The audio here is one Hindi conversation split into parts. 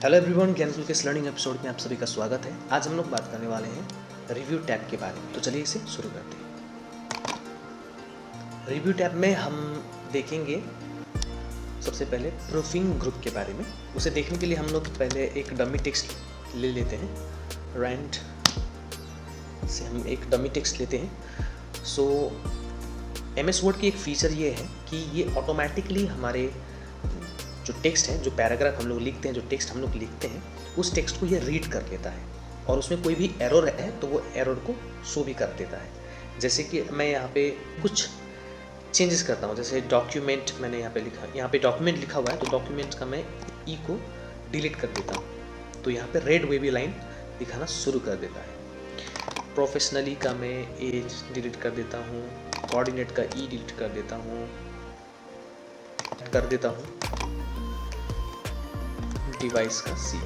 हेलो एवरीवन, ज्ञानकुल के इस लर्निंग एपिसोड में आप सभी का स्वागत है। आज हम लोग बात करने वाले हैं रिव्यू टैब के बारे में। तो चलिए इसे शुरू करते हैं। रिव्यू टैब में हम देखेंगे सबसे पहले प्रूफिंग ग्रुप के बारे में। उसे देखने के लिए हम लोग पहले एक डमी टेक्स्ट ले लेते हैं। रैंड से हम एक डमी टेक्स्ट लेते हैं। सो MS वर्ड की एक फीचर ये है कि ये ऑटोमेटिकली हमारे जो टेक्स्ट है, जो पैराग्राफ हम लोग लिखते हैं, जो टेक्स्ट हम लोग लिखते हैं, उस टेक्स्ट को ये रीड कर लेता है और उसमें कोई भी एरर है तो वो एरर को शो भी कर देता है। जैसे कि मैं यहाँ पे कुछ चेंजेस करता हूँ, जैसे डॉक्यूमेंट मैंने यहाँ पे लिखा, यहाँ पे डॉक्यूमेंट लिखा हुआ है तो डॉक्यूमेंट का मैं ई को डिलीट कर देता हूँ तो यहाँ पे रेड वेवी लाइन दिखाना शुरू कर देता है। प्रोफेशनली का मैं एज डिलीट कर देता हूँ, कोऑर्डिनेट का ई डिलीट कर देता हूँ, डिवाइस का सी।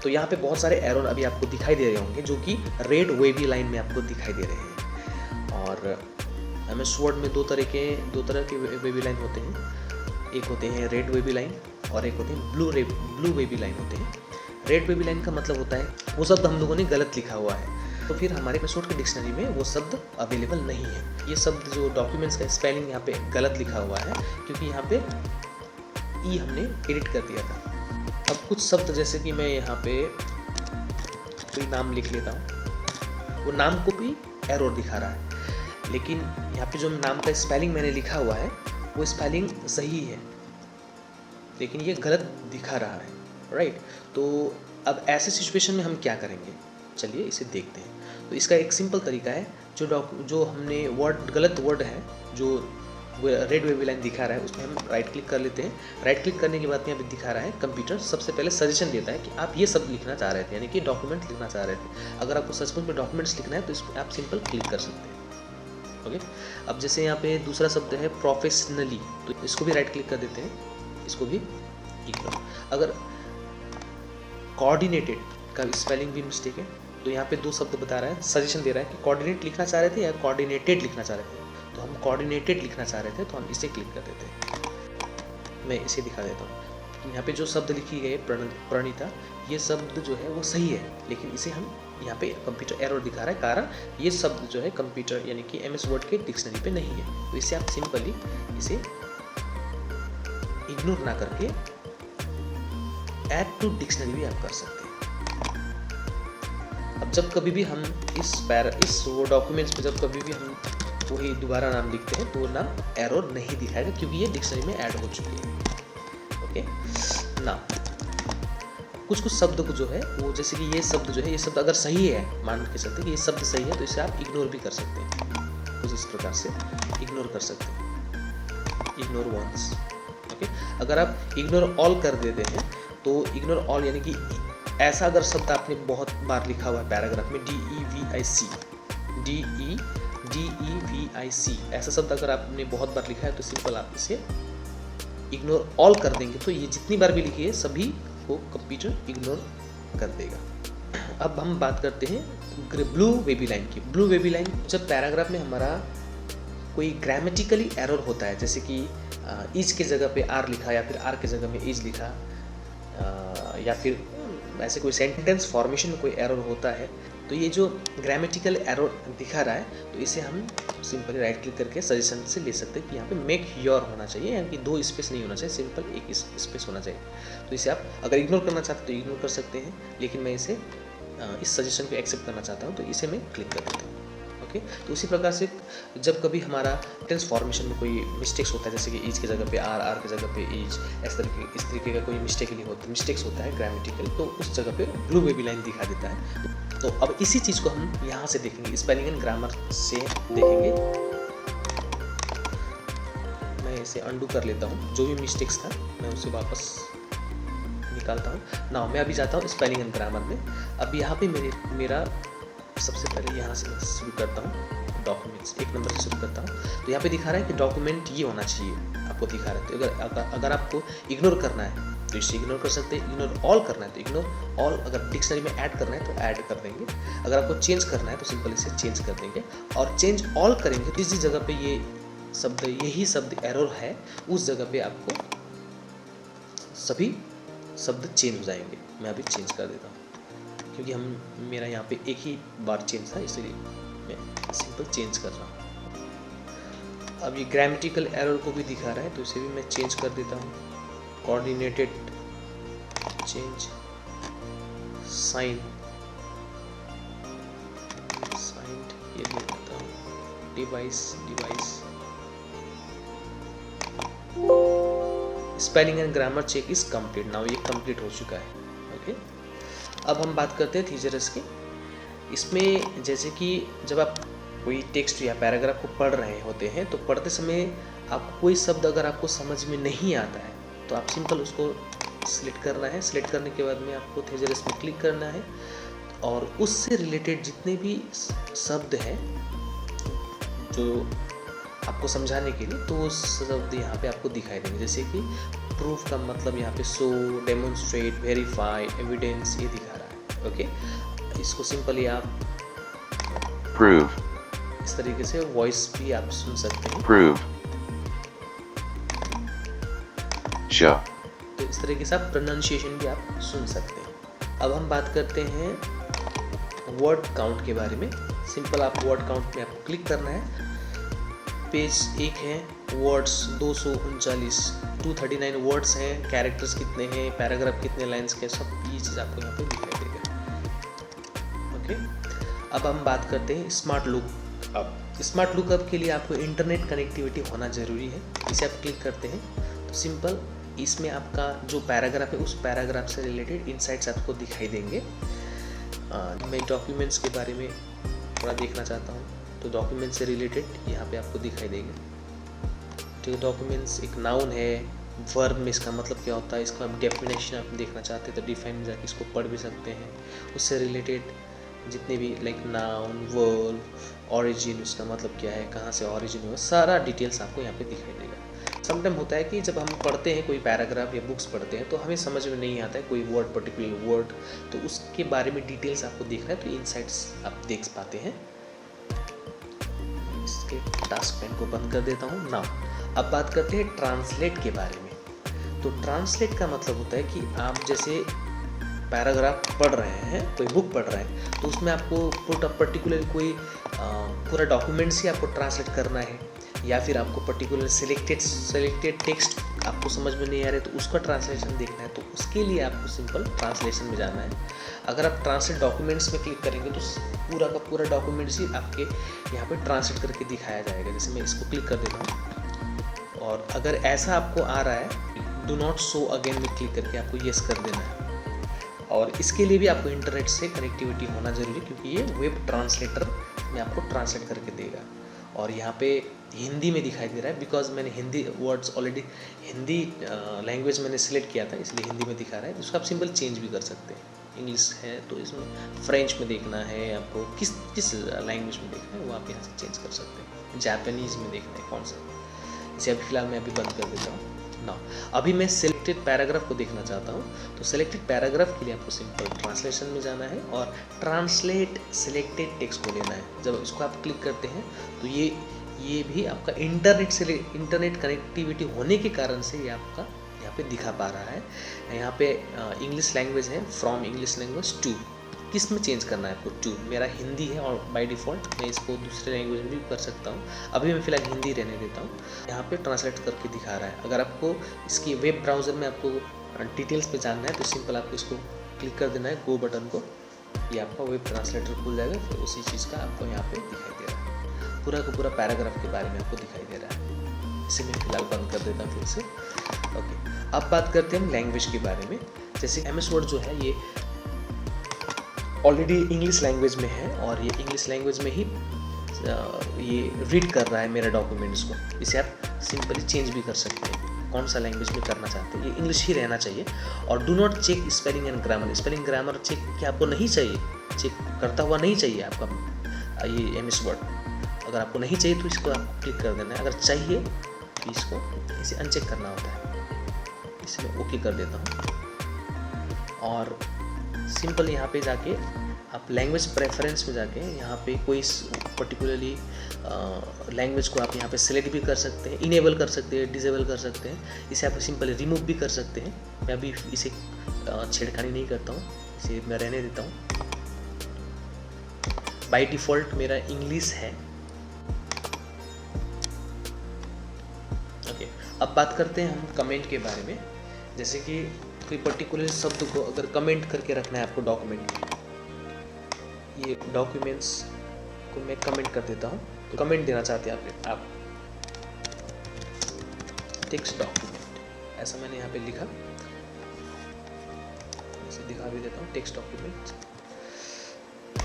तो यहाँ पे बहुत सारे एरर अभी आपको दिखाई दे रहे होंगे जो कि रेड वेवी लाइन में आपको दिखाई दे रहे हैं। और MS वर्ड में दो तरह के वेवी लाइन होते हैं। एक होते हैं रेड वेवी लाइन और एक होते हैं ब्लू वेवी लाइन होते हैं। रेड वेवी लाइन का मतलब होता है वो शब्द हम लोगों ने गलत लिखा हुआ है तो फिर हमारे MS वर्ड के डिक्शनरी में वो शब्द अवेलेबल नहीं है। ये शब्द जो डॉक्यूमेंट्स का स्पेलिंग यहाँ पे गलत लिखा हुआ है क्योंकि यहाँ पे ई हमने एडिट कर दिया था। अब कुछ शब्द जैसे कि मैं यहाँ पे कोई नाम लिख लेता हूँ, वो नाम को भी एरर दिखा रहा है, लेकिन यहाँ पे जो नाम का स्पेलिंग मैंने लिखा हुआ है वो स्पेलिंग सही है लेकिन ये गलत दिखा रहा है, राइट। तो अब ऐसे सिचुएशन में हम क्या करेंगे, चलिए इसे देखते हैं। तो इसका एक सिंपल तरीका है, जो हमने गलत वर्ड है जो रेड वेवी लाइन दिखा रहा है उसमें हम राइट क्लिक कर लेते हैं। राइट क्लिक करने के बाद यहाँ पे दिखा रहा है कंप्यूटर सबसे पहले सजेशन देता है कि आप ये सब लिखना चाह रहे थे, यानी कि डॉक्यूमेंट लिखना चाह रहे थे। अगर आपको सचमुच में डॉक्यूमेंट्स लिखना है तो इस पर आप सिंपल क्लिक कर सकते हैं। ओके, अब जैसे यहाँ पे दूसरा शब्द है प्रोफेशनली, तो इसको भी राइट क्लिक कर देते हैं, इसको भी इग्नोर। अगर कोऑर्डिनेटेड का स्पेलिंग भी मिस्टेक है तो यहाँ पे दो शब्द बता रहा है, सजेशन दे रहा है कि कोऑर्डिनेट लिखना चाह रहे थे या कोऑर्डिनेटेड लिखना चाह रहे थे। तो हम कोऑर्डिनेटेड लिखना चाह रहे थे तो हम इसे क्लिक कर देते हैं। मैं इसे दिखा देता हूँ। यहाँ पे जो शब्द लिखी गई प्रणीता, ये शब्द जो है वो सही है लेकिन इसे हम यहाँ पे कंप्यूटर एरर दिखा रहा है, कारण ये शब्द जो है कंप्यूटर यानी कि MS वर्ड के डिक्शनरी पे नहीं है। तो इसे आप सिंपली इसे इग्नोर ना करके ऐड टू डिक्शनरी भी आप कर सकते हैं। अब जब कभी भी हम इस डॉक्यूमेंट्स पे जब कभी भी हम वही दोबारा नाम लिखते हैं तो नाम एरर नहीं दिखाएगा क्योंकि ये डिक्शनरी में ऐड हो चुकी है। ओके ना, कुछ शब्द को जो है वो, जैसे कि ये शब्द जो है, ये शब्द अगर सही है, मान के चलते कि ये शब्द सही है तो इसे आप इग्नोर भी कर सकते हैं। कुछ इस प्रकार से इग्नोर कर सकते हैं, इग्नोर वंस। ओके, अगर आप इग्नोर ऑल कर देते हैं तो इग्नोर ऑल यानी कि ऐसा अगर शब्द आपने बहुत बार लिखा हुआ है पैराग्राफ में, DEVIC ऐसा शब्द अगर आपने बहुत बार लिखा है तो सिंपल आप इसे इग्नोर ऑल कर देंगे तो ये जितनी बार भी लिखी है सभी को कंप्यूटर इग्नोर कर देगा। अब हम बात करते हैं ब्लू वेवी लाइन की। ब्लू वेवी लाइन जब पैराग्राफ में हमारा कोई ग्रामेटिकली एरर होता है, जैसे कि इज के जगह पे आर लिखा या फिर आर के जगह में इज लिखा, या फिर ऐसे कोई सेंटेंस फॉर्मेशन में कोई एरर होता है, तो ये जो ग्रामेटिकल एरर दिखा रहा है तो इसे हम सिंपली राइट क्लिक करके सजेशन से ले सकते हैं कि यहाँ पे मेक योर होना चाहिए, यानी कि 2 स्पेस नहीं होना चाहिए, सिंपल एक स्पेस होना चाहिए। तो इसे आप अगर इग्नोर करना चाहते हैं तो इग्नोर कर सकते हैं, लेकिन मैं इसे इस सजेशन को एक्सेप्ट करना चाहता हूँ तो इसे मैं क्लिक कर देता हूँ। ओके, तो उसी प्रकार से जब कभी हमारा टेंस फॉर्मेशन में कोई मिस्टेक्स होता है, जैसे कि इज के जगह पे आर के जगह पे इज, इस तरीके का कोई मिस्टेक्स होता है ग्रामेटिकल, तो उस जगह पे ब्लू वेवी लाइन दिखा देता है। तो अब इसी चीज़ को हम यहाँ से देखेंगे, स्पेलिंग एंड ग्रामर से देखेंगे। मैं इसे अंडू कर लेता हूँ, जो भी मिस्टेक्स था मैं उसे वापस निकालता हूँ। नाउ मैं अभी जाता हूँ स्पेलिंग एंड ग्रामर में। अब यहाँ पे मेरा सबसे पहले यहाँ से मैं शुरू करता हूँ, डॉक्यूमेंट्स 1 नंबर से शुरू करता हूँ। तो यहाँ पे दिखा रहा है कि डॉक्यूमेंट ये होना चाहिए, आपको दिखा रहा है। तो अगर आपको इग्नोर करना है तो इसे इग्नोर कर सकते हैं, इग्नोर ऑल करना है तो इग्नोर ऑल, अगर डिक्शनरी में ऐड करना है तो ऐड कर देंगे, अगर आपको चेंज करना है तो सिंपल इसे चेंज कर देंगे। और चेंज ऑल करेंगे तो इसी जगह पे यही शब्द एरर है, उस जगह पे आपको सभी शब्द चेंज हो जाएंगे। मैं अभी चेंज कर देता हूँ क्योंकि मेरा यहाँ पे एक ही बार चेंज था, इसलिए मैं सिंपल चेंज कर रहा हूँ। अब ये ग्रामेटिकल एरर को भी दिखा रहा है, तो इसे भी मैं चेंज कर देता हूँ। कोऑर्डिनेटेड चेंज, साइन ये भी करता हूँ, device spelling and grammar check is complete. Now ये कंप्लीट हो चुका है। ओके, अब हम बात करते हैं थीजरस की। इसमें जैसे कि जब आप कोई टेक्स्ट या पैराग्राफ को पढ़ रहे होते हैं, तो पढ़ते समय आपको कोई शब्द अगर आपको समझ में नहीं आता है तो आप सिंपल उसको सिलेक्ट करना है। सिलेक्ट करने के बाद में आपको थीजरस में क्लिक करना है और उससे रिलेटेड जितने भी शब्द हैं जो आपको समझाने के लिए, तो वो शब्द यहाँ पे आपको दिखाई देंगे। जैसे कि प्रूफ का मतलब यहाँ पे शो, डेमोन्स्ट्रेट, वेरीफाई, एविडेंस ये दिखा रहा है। ओके, इसको सिंपली आप प्रूव इस तरीके से वॉइस भी आप सुन सकते हैं। प्रूव शो, तो इस तरीके से आप प्रोनाउंसिएशन भी आप सुन सकते हैं। अब हम बात करते हैं वर्ड काउंट के बारे में। सिंपल आप वर्ड काउंट में आपको क्लिक करना है। पेज 1 है, वर्ड्स 239, 239 वर्ड्स हैं, कैरेक्टर्स कितने हैं, पैराग्राफ कितने लाइंस के, सब ये चीज़ आपको यहाँ पे दिखाई देगा। ओके, अब हम बात करते हैं स्मार्ट लुकअप। स्मार्ट लुकअप के लिए आपको इंटरनेट कनेक्टिविटी होना ज़रूरी है। इसे आप क्लिक करते हैं तो सिंपल इसमें आपका जो पैराग्राफ है उस पैराग्राफ से रिलेटेड इनसाइट्स आपको दिखाई देंगे। मैं डॉक्यूमेंट्स के बारे में थोड़ा देखना चाहता हूँ, तो डॉक्यूमेंट से रिलेटेड यहाँ पे आपको दिखाई देंगे। ठीक है, डॉक्यूमेंट्स एक नाउन है, वर्ब में इसका मतलब क्या होता है, इसका आप डेफिनेशन आप देखना चाहते हैं तो डिफाइन में जाके इसको पढ़ भी सकते हैं। उससे रिलेटेड जितने भी लाइक नाउन, वर्ब, ऑरिजिन, उसका मतलब क्या है, कहाँ से ऑरिजिन हुआ, सारा डिटेल्स आपको यहाँ पे दिखाई देगा। समटाइम होता है कि जब हम पढ़ते हैं कोई पैराग्राफ या बुक्स पढ़ते हैं तो हमें समझ में नहीं आता है कोई वर्ड, पर्टिकुलर वर्ड, तो उसके बारे में डिटेल्स आपको देखना है तो इनसाइट्स आप देख पाते हैं। इसके टास्क पेन को बंद कर देता हूँ। नाउ अब बात करते हैं ट्रांसलेट के बारे में। तो ट्रांसलेट का मतलब होता है कि आप जैसे पैराग्राफ पढ़ रहे हैं, कोई बुक पढ़ रहे हैं, तो उसमें आपको पर्टिकुलर कोई पूरा डॉक्यूमेंट्स ही आपको ट्रांसलेट करना है, या फिर आपको पर्टिकुलर सिलेक्टेड टेक्स्ट आपको समझ में नहीं आ रहा है तो उसका ट्रांसलेशन देखना है, तो उसके लिए आपको सिंपल ट्रांसलेशन में जाना है। अगर आप ट्रांसलेट डॉक्यूमेंट्स में क्लिक करेंगे तो पूरा का पूरा डॉक्यूमेंट्स ही आपके यहाँ पे ट्रांसलेट करके दिखाया जाएगा। जैसे मैं इसको क्लिक कर देता हूँ और अगर ऐसा आपको आ रहा है, डू नॉट शो अगेन में क्लिक करके आपको येस कर देना है। और इसके लिए भी आपको इंटरनेट से कनेक्टिविटी होना ज़रूरी है क्योंकि ये वेब ट्रांसलेटर में आपको ट्रांसलेट करके देगा। और यहाँ पे हिंदी में दिखाई दे रहा है बिकॉज मैंने Hindi words already, Hindi language मैंने सिलेक्ट किया था इसलिए हिंदी में दिखा रहा है। इसको आप सिंपल चेंज भी कर सकते हैं। इंग्लिश है तो इसमें फ्रेंच में देखना है, आपको किस लैंग्वेज में देखना है वो आप यहाँ से चेंज कर सकते हैं। जापानीज़ में देखना है कौन सा, इसे अभी फिलहाल मैं अभी बंद कर देता हूँ। ना अभी मैं सिलेक्टेड पैराग्राफ को देखना चाहता हूँ, तो सिलेक्टेड पैराग्राफ के लिए आपको सिंपल ट्रांसलेशन में जाना है और ट्रांसलेट सिलेक्टेड टेक्स्ट को लेना है। जब इसको आप क्लिक करते हैं तो ये भी आपका इंटरनेट कनेक्टिविटी होने के कारण से ये आपका यहाँ पे दिखा पा रहा है। यहाँ पे इंग्लिश लैंग्वेज है, फ्रॉम इंग्लिश लैंग्वेज टू, किस में चेंज करना है आपको, टू। मेरा हिंदी है और बाय डिफ़ॉल्ट मैं इसको दूसरे लैंग्वेज में भी कर सकता हूँ। अभी मैं फ़िलहाल हिंदी रहने देता हूँ। यहाँ पे ट्रांसलेट करके दिखा रहा है। अगर आपको इसकी वेब ब्राउज़र में आपको डिटेल्स पे जानना है तो सिंपल आपको इसको क्लिक कर देना है, गो बटन को, ये आपका वेब ट्रांसलेटर खुल जाएगा। फिर उसी चीज़ का आपको यहाँ पर दिखाई दे रहा है, पूरा का पूरा पैराग्राफ के बारे में आपको दिखाई दे रहा है। इसे मैं फिलहाल बंद कर देता हूँ फिर से। ओके, अब बात करते हैं हम लैंग्वेज के बारे में। जैसे MS वर्ड जो है ये ऑलरेडी इंग्लिश लैंग्वेज में है और ये इंग्लिश लैंग्वेज में ही ये रीड कर रहा है मेरे डॉक्यूमेंट्स को। इसे आप सिंपली चेंज भी कर सकते हैं, कौन सा लैंग्वेज में करना चाहते हैं। ये इंग्लिश ही रहना चाहिए। और do not check spelling and grammar, spelling grammar check क्या आपको नहीं चाहिए, चेक करता हुआ नहीं चाहिए आपका ये MS वर्ड। अगर आपको नहीं चाहिए तो इसको आप क्लिक कर देना है, अगर चाहिए तो इसको इसे अनचेक करना होता है। इसे मैं ओके कर देता हूँ और सिंपल यहाँ पे जाके आप लैंग्वेज प्रेफरेंस में जाके यहाँ पे कोई पर्टिकुलरली लैंग्वेज को आप यहाँ पे सिलेक्ट भी कर सकते हैं, इनेबल कर सकते हैं, डिसेबल कर सकते हैं। इसे आप सिंपली रिमूव भी कर सकते हैं। मैं अभी इसे छेड़खानी नहीं करता हूँ, इसे मैं रहने देता हूँ। बाय डिफ़ॉल्ट मेरा इंग्लिश है। ओके, अब बात करते हैं हम कमेंट के बारे में। जैसे कि कोई पर्टिकुलर शब्द को अगर कमेंट करके रखना है आपको डॉक्यूमेंट, ये डॉक्यूमेंट्स को मैं कमेंट कर देता हूँ। तो कमेंट देना चाहते हैं आप टेक्स्ट डॉक्यूमेंट, ऐसा मैंने यहाँ पे लिखा, इसे दिखा भी देता हूँ, टेक्स्ट डॉक्यूमेंट।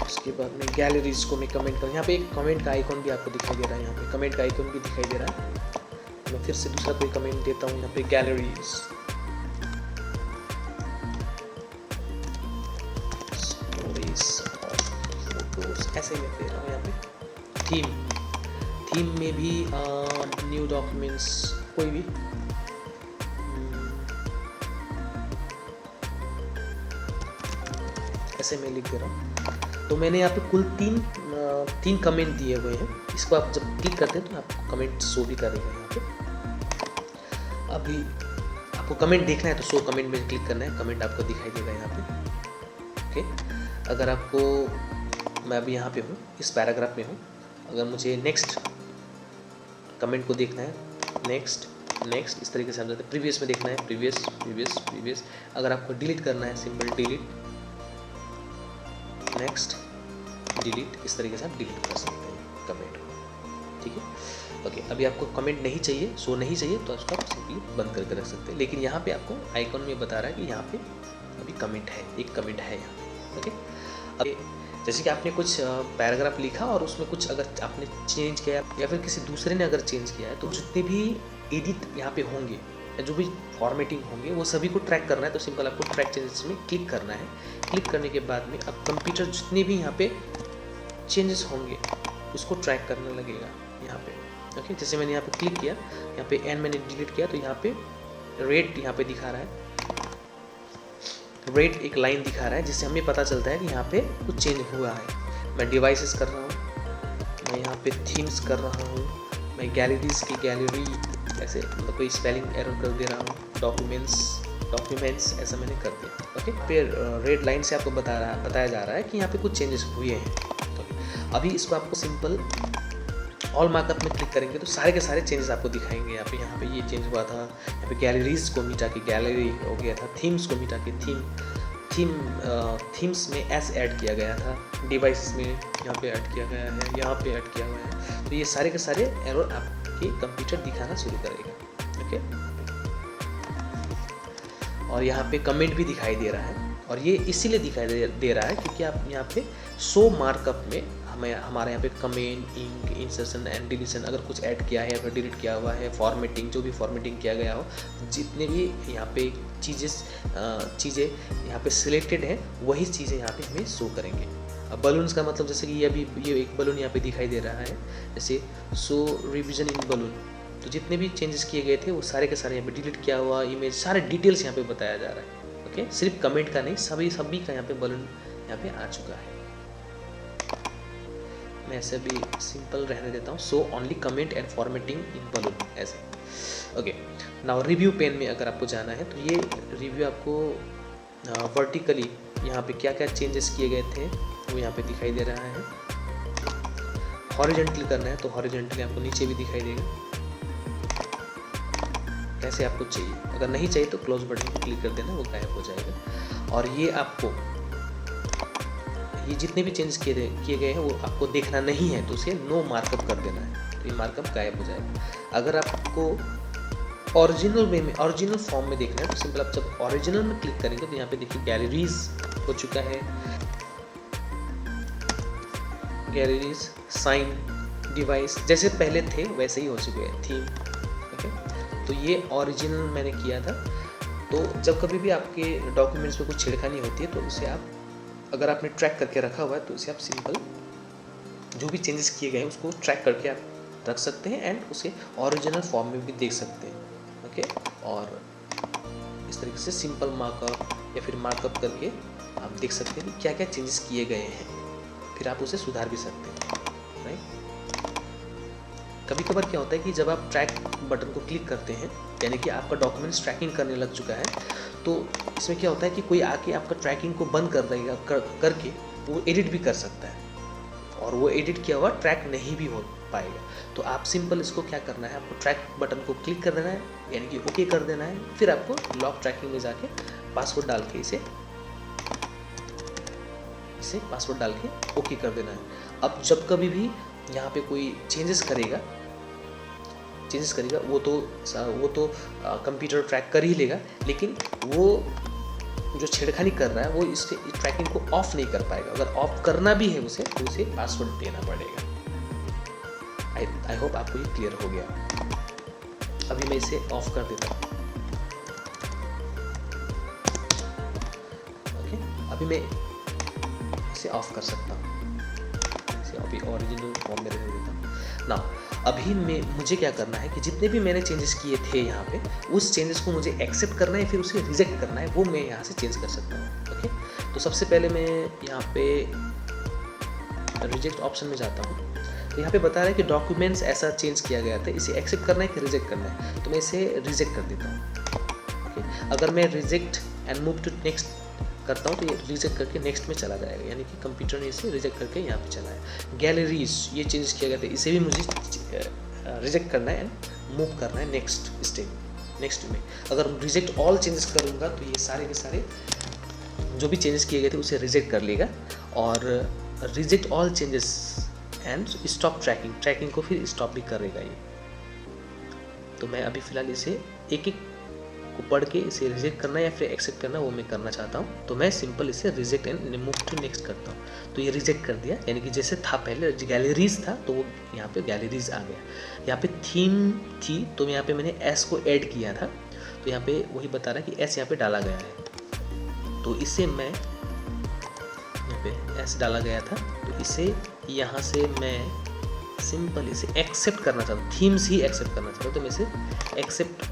उसके बाद में गैलरीज को मैं कमेंट कर, यहाँ पे एक कमेंट का आइकॉन भी आपको दिखाई दे रहा है, यहाँ पे कमेंट का आइकॉन भी दिखाई दे रहा है। मैं फिर से दूसरा कोई कमेंट देता हूँ, यहाँ पे गैलरीज, स्टोरीज और फोटोज, ऐसे मैं दे रहा हूँ। यहाँ पे थीम में भी न्यू डॉक्यूमेंट्स, कोई भी ऐसे मैं लिख दे रहा हूँ। तो मैंने यहाँ पे कुल तीन कमेंट दिए हुए हैं। इसको आप जब क्लिक करते हैं तो आपको कमेंट शो भी करेगा यहाँ पे। अभी आपको कमेंट देखना है तो शो कमेंट में क्लिक करना है, कमेंट आपको दिखाई देगा यहाँ पे। ओके, अगर आपको, मैं अभी यहाँ पे हूँ, इस पैराग्राफ में हूँ, अगर मुझे नेक्स्ट कमेंट को देखना है, नेक्स्ट इस तरीके से हम जाते हैं। प्रीवियस में देखना है, प्रीवियस। अगर आपको डिलीट करना है, सिंपल डिलीट, नेक्स्ट, डिलीट, इस तरीके से आप डिलीट कर सकते हैं कमेंट को। ठीक है, ओके। अभी आपको कमेंट नहीं चाहिए, शो नहीं चाहिए, तो उसको आप सिंपली बंद करके रख सकते हैं। लेकिन यहाँ पे आपको आइकॉन में बता रहा है कि यहाँ पे अभी कमेंट है, एक कमेंट है यहाँ पे। ओके, अब जैसे कि आपने कुछ पैराग्राफ लिखा और उसमें कुछ अगर आपने चेंज किया या फिर किसी दूसरे ने अगर चेंज किया है, तो जितने भी एडिट यहाँ पे होंगे या जो भी फॉर्मेटिंग होंगे वो सभी को ट्रैक करना है। तो सिंपल आपको ट्रैक चेंजेस में क्लिक करना है। क्लिक करने के बाद में अब कंप्यूटर जितने भी यहाँ पे चेंजेस होंगे उसको ट्रैक करने लगेगा यहाँ पे। ओके, जैसे मैंने यहाँ पे क्लिक किया, यहाँ पे एंड मैंने डिलीट किया, तो यहाँ पे रेड यहाँ पे दिखा रहा है, रेड एक लाइन दिखा रहा है, जिससे हमें पता चलता है कि यहाँ पे कुछ चेंज हुआ है। मैं डिवाइसेस कर रहा हूँ, मैं यहाँ पे थीम्स कर रहा हूँ, मैं गैलरीज की गैलरी, ऐसे मतलब कोई स्पेलिंग एरर कर दे रहा हूँ, डॉक्यूमेंट्स ऐसा मैंने कर दिया। ओके, फिर रेड लाइन से आपको बताया जा रहा है कि यहाँ पे कुछ चेंजेस हुए हैं। तो अभी इसको आपको सिंपल ऑल मार्कअप में क्लिक करेंगे तो सारे के सारे चेंजेस आपको दिखाएंगे। यहाँ पे ये चेंज हुआ था, यहाँ पे गैलरीज को मिटा के गैलरी हो गया था, थीम्स को मिटा के थीम्स में एस ऐड किया गया था, डिवाइसेस में यहाँ पे ऐड किया गया है, यहाँ पे ऐड किया गया है। तो ये सारे के सारे एरर आपके कंप्यूटर दिखाना शुरू करेगा। ओके, और यहाँ पे कमेंट भी दिखाई दे रहा है, और ये इसीलिए दिखाई दे रहा है क्योंकि आप यहाँ पे शो मार्कअप में हमारे यहाँ पे comment, ink, insertion and deletion अगर कुछ ऐड किया है या फिर डिलीट किया हुआ है, फॉर्मेटिंग, जो भी फॉर्मेटिंग किया गया हो, जितने भी यहाँ पे चीज़ें यहाँ पे सिलेक्टेड हैं, वही चीज़ें यहाँ पे हमें शो करेंगे। अब बलून्स का मतलब, जैसे कि ये एक बलून यहाँ पे दिखाई दे रहा है, जैसे शो रिविजन इन बलून, तो जितने भी चेंजेस किए गए थे वो सारे के सारे यहाँ पे डिलीट किया हुआ इमेज, सारे डिटेल्स यहाँ पे बताया जा रहा है। ओके, सिर्फ कमेंट का नहीं, सभी का यहाँ पे बलून यहाँ पे आ चुका है। मैं ऐसे भी सिंपल रहने देता हूँ, so only comment and formatting in balloon, ऐसे। ओके, नाउ रिव्यू पेन में अगर आपको जाना है तो ये रिव्यू आपको वर्टिकली यहाँ पे क्या क्या चेंजेस किए गए थे वो यहाँ पे दिखाई दे रहा है। हॉरिजॉन्टली करना है तो हॉरिजॉन्टली आपको नीचे भी दिखाई देगा, कैसे आपको चाहिए। अगर नहीं चाहिए तो क्लोज बटन पर क्लिक कर देना, वो गायब हो जाएगा। और ये आपको ये जितने भी चेंज किए गए हैं वो आपको देखना नहीं है तो उसे नो मार्कअप कर देना है, तो ये मार्कअप गायब हो जाएगा। अगर आपको ओरिजिनल फॉर्म में देखना है तो सिंपल आप जब ओरिजिनल में क्लिक करेंगे तो यहाँ पे देखिए गैलरीज हो चुका है, गैलरीज, साइन, डिवाइस जैसे पहले थे वैसे ही हो चुके हैं, थीम। ओके, तो ये ओरिजिनल मैंने किया था। तो जब कभी भी आपके डॉक्यूमेंट्स में कुछ छेड़खानी होती है तो उसे आप, अगर आपने ट्रैक करके रखा हुआ है तो उसे आप सिंपल जो भी चेंजेस किए गए हैं उसको ट्रैक करके आप रख सकते हैं एंड उसे ओरिजिनल फॉर्म में भी देख सकते हैं। ओके, और इस तरीके से सिंपल मार्कअप या फिर मार्कअप करके आप देख सकते हैं कि क्या क्या चेंजेस किए गए हैं, फिर आप उसे सुधार भी सकते हैं। राइट, कभी कभार क्या होता है कि जब आप ट्रैक बटन को क्लिक करते हैं, यानी कि आपका डॉक्यूमेंट्स ट्रैकिंग करने लग चुका है, तो इसमें क्या होता है कि कोई आके आपका ट्रैकिंग को बंद कर देगा, करके वो एडिट भी कर सकता है, और वो एडिट किया हुआ ट्रैक नहीं भी हो पाएगा। तो आप सिंपल इसको क्या करना है, आपको ट्रैक बटन को क्लिक कर देना है, यानी कि ओके कर देना है, फिर आपको लॉक ट्रैकिंग में जाके पासवर्ड डाल के इसे पासवर्ड डाल के ओके कर देना है। अब जब कभी भी यहाँ पे कोई चेंजेस करेगा वो तो कंप्यूटर ट्रैक कर ही लेगा, लेकिन वो जो छेड़खानी कर रहा है वो इस ट्रैकिंग को ऑफ नहीं कर पाएगा। अगर ऑफ करना भी है उसे, तो उसे पासवर्ड देना पड़ेगा। आई होप आपको ये क्लियर हो गया। अभी मैं इसे ऑफ कर देता हूँ। ओके, अभी मैं इसे ऑफ कर सकता हूँ। इसे अभी ओरिजिनल फॉर्म में रहने देता हूँ ना। अभी मुझे क्या करना है कि जितने भी मैंने चेंजेस किए थे यहाँ पे, उस चेंजेस को मुझे एक्सेप्ट करना है, फिर उसे रिजेक्ट करना है, वो मैं यहाँ से चेंज कर सकता हूँ। ओके, तो सबसे पहले मैं यहाँ पे रिजेक्ट ऑप्शन में जाता हूँ। तो यहाँ पे बता रहा है कि डॉक्यूमेंट्स ऐसा चेंज किया गया था, इसे एक्सेप्ट करना है कि रिजेक्ट करना है, तो मैं इसे रिजेक्ट कर देता हूँ। ओके, अगर मैं reject and move to next करता हूँ तो ये रिजेक्ट करके नेक्स्ट में चला जाएगा, यानी कि कंप्यूटर ने इसे रिजेक्ट करके यहाँ पे चला है। गैलरीज ये चेंज किया गया था, इसे भी मुझे रिजेक्ट करना है एंड मूव करना है नेक्स्ट स्टेप, नेक्स्ट में। अगर रिजेक्ट ऑल चेंजेस करूँगा तो ये सारे के सारे जो भी चेंजेस किए गए थे उसे रिजेक्ट कर लेगा, और reject all changes and stop tracking को फिर स्टॉप भी करेगा ये। तो मैं अभी फ़िलहाल इसे एक एक को पढ़ के इसे रिजेक्ट करना या फिर एक्सेप्ट करना वो मैं करना चाहता हूँ। तो मैं सिंपल इसे reject and move to next करता हूँ। तो ये रिजेक्ट कर दिया, यानी कि जैसे था पहले गैलरीज था तो वो यहाँ पे गैलरीज आ गया। यहाँ पे थीम थी तो यहाँ पे मैंने एस को ऐड किया था, तो यहाँ पे वही बता रहा है कि एस यहाँ पे डाला गया है। तो इसे मैं यहाँ पे एस डाला गया था, तो इसे यहाँ से मैं सिंपल इसे एक्सेप्ट करना चाहता हूँ, थीम्स ही एक्सेप्ट करना चाहता हूँ। तो मैं इसे एक्सेप्ट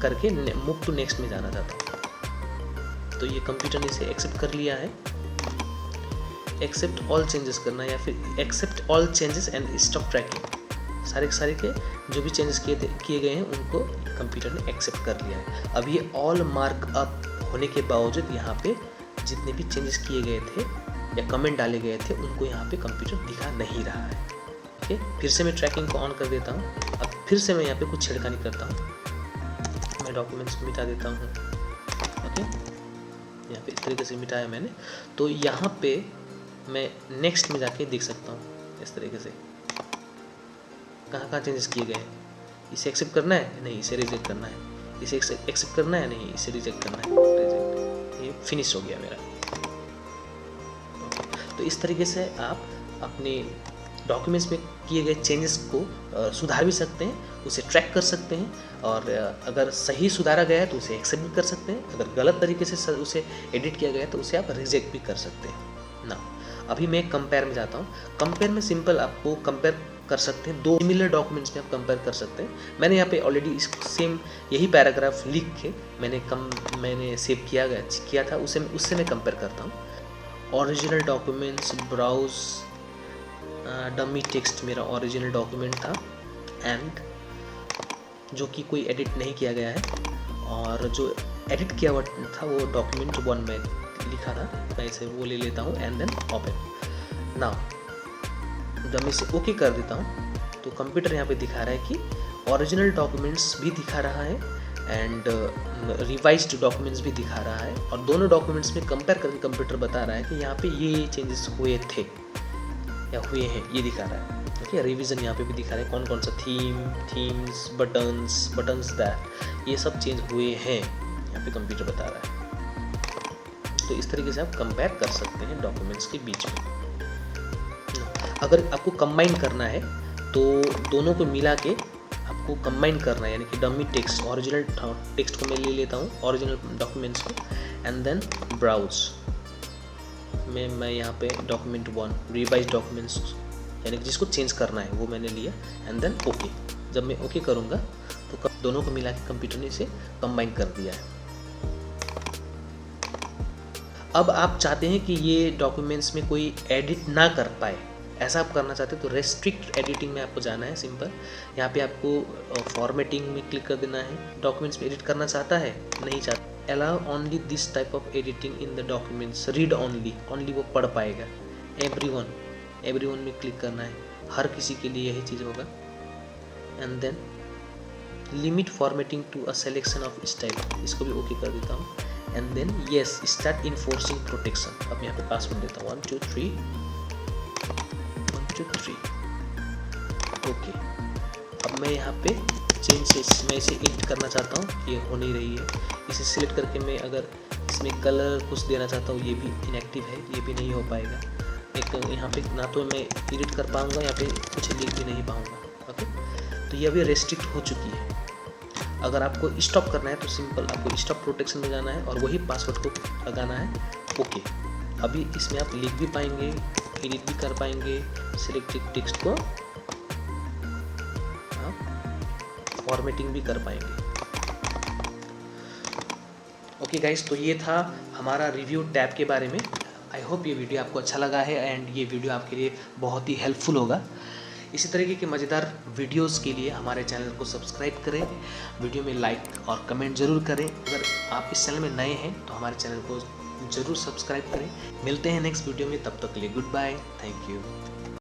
करके मूव टू नेक्स्ट में जाना चाहता हूँ। तो ये कंप्यूटर ने इसे एक्सेप्ट कर लिया है। एक्सेप्ट ऑल चेंजेस करना या फिर accept all changes and stop tracking, सारे के जो भी चेंजेस किए गए हैं उनको कंप्यूटर ने एक्सेप्ट कर लिया है। अब ये ऑल मार्क अप होने के बावजूद यहाँ पे जितने भी चेंजेस किए गए थे या कमेंट डाले गए थे उनको यहाँ पे कंप्यूटर दिखा नहीं रहा है। ओके, फिर से मैं ट्रैकिंग को ऑन कर देता हूँ। अब फिर से मैं यहाँ पे कुछ छेड़खानी करता हूँ, मैं डॉक्यूमेंट्स मिटा देता हूँ। ओके, यहाँ पे इस तरीके से मिटाया मैंने। तो यहाँ पे मैं नेक्स्ट में जाके देख सकता हूँ इस तरीके से कहाँ चेंजेस किए गए हैं। इसे एक्सेप्ट करना है, नहीं इसे रिजेक्ट करना है, इसे एक्सेप्ट करना है, नहीं इसे रिजेक्ट करना है, रिजेक्ट। ये फिनिश हो गया मेरा। तो इस तरीके से आप अपने डॉक्यूमेंट्स में किए गए चेंजेस को सुधार भी सकते हैं, उसे ट्रैक कर सकते हैं, और अगर सही सुधारा गया है तो उसे एक्सेप्ट भी कर सकते हैं। अगर गलत तरीके से उसे एडिट किया गया है तो उसे आप रिजेक्ट भी कर सकते हैं ना। अभी मैं कंपेयर में जाता हूँ। कंपेयर में सिंपल आपको कंपेयर कर सकते हैं, दो सिमिलर डॉक्यूमेंट्स में आप कंपेयर कर सकते हैं। मैंने यहाँ पे ऑलरेडी सेम यही पैराग्राफ लिख के मैंने सेव किया था, उससे मैं कंपेयर करता हूँ। Original documents browse dummy text मेरा ओरिजिनल डॉक्यूमेंट था, एंड जो कि कोई एडिट नहीं किया गया है, और जो एडिट किया हुआ था वो डॉक्यूमेंट 1 में लिखा था। मैं इसे वो ले लेता हूँ and then open now. Dummy से ओके कर देता हूँ तो कंप्यूटर यहाँ पे दिखा रहा है कि ओरिजिनल डॉक्यूमेंट्स भी दिखा रहा है एंड रिवाइज्ड डॉक्यूमेंट्स भी दिखा रहा है, और दोनों डॉक्यूमेंट्स में कंपेयर करके कंप्यूटर बता रहा है कि यहाँ पे ये चेंजेस हुए थे या हुए हैं, ये दिखा रहा है। ओके, रिवीजन यहाँ पे भी दिखा रहा है कौन सा थीम्स बटन्स दैट ये सब चेंज हुए हैं, यहाँ पे कंप्यूटर बता रहा है। तो इस तरीके से आप कंपेयर कर सकते हैं डॉक्यूमेंट्स के बीच में। अगर आपको कंबाइन करना है तो दोनों को मिला के आपको कंबाइन करना है, यानी कि डमी टेक्स्ट ओरिजिनल टेक्स्ट को मैं ले लेता हूँ, ओरिजिनल डॉक्यूमेंट्स को, एंड देन ब्राउज में मैं यहाँ पे डॉक्यूमेंट 1 रिवाइज डॉक्यूमेंट्स यानी कि जिसको चेंज करना है वो मैंने लिया, एंड देन ओके। जब मैं ओके करूँगा तो दोनों को मिला के कंप्यूटर ने इसे कंबाइन कर दिया है। अब आप चाहते हैं कि ये डॉक्यूमेंट्स में कोई एडिट ना कर पाए, ऐसा आप करना चाहते हो तो रेस्ट्रिक्ट एडिटिंग में आपको जाना है। सिंपल यहाँ पे आपको फॉर्मेटिंग में क्लिक कर देना है। डॉक्यूमेंट्स में एडिट करना चाहता है, नहीं चाहता, allow only this type of editing in the documents, read only वो पढ़ पाएगा। एवरीवन में क्लिक करना है, हर किसी के लिए यही चीज़ होगा। And then limit formatting to a selection of style, इसको भी ओके कर देता हूँ। And then yes start enforcing protection. अब यहाँ पे पासवर्ड देता हूँ 1 2 3 1 2 3 ओके। अब मैं यहाँ पे चेंज मैं इसे इंट करना चाहता हूँ, ये हो नहीं रही है। इसे सिलेक्ट करके मैं अगर इसमें कलर कुछ देना चाहता हूँ, ये भी इनएक्टिव है, ये भी नहीं हो पाएगा। एक यहाँ पे ना तो मैं एडिट कर पाऊँगा, यहाँ पे कुछ लिख भी नहीं पाऊँगा। ओके, तो ये अभी रेस्ट्रिक्ट हो चुकी है। अगर आपको स्टॉप करना है तो सिंपल आपको स्टॉप प्रोटेक्शन में जाना है और वही पासवर्ड को लगाना है। ओके, अभी इसमें आप लिख भी पाएंगे, एडिट भी कर पाएंगे, सिलेक्टेड टेक्स्ट को आप फॉर्मेटिंग भी कर पाएंगे। ओके गाइस, तो ये था हमारा रिव्यू टैब के बारे में। आई होप ये वीडियो आपको अच्छा लगा है एंड ये वीडियो आपके लिए बहुत ही हेल्पफुल होगा। इसी तरीके के मज़ेदार वीडियोस के लिए हमारे चैनल को सब्सक्राइब करें, वीडियो में लाइक और कमेंट ज़रूर करें। अगर आप इस चैनल में नए हैं तो हमारे चैनल को ज़रूर सब्सक्राइब करें। मिलते हैं नेक्स्ट वीडियो में, तब तक के लिए गुड बाय, थैंक यू।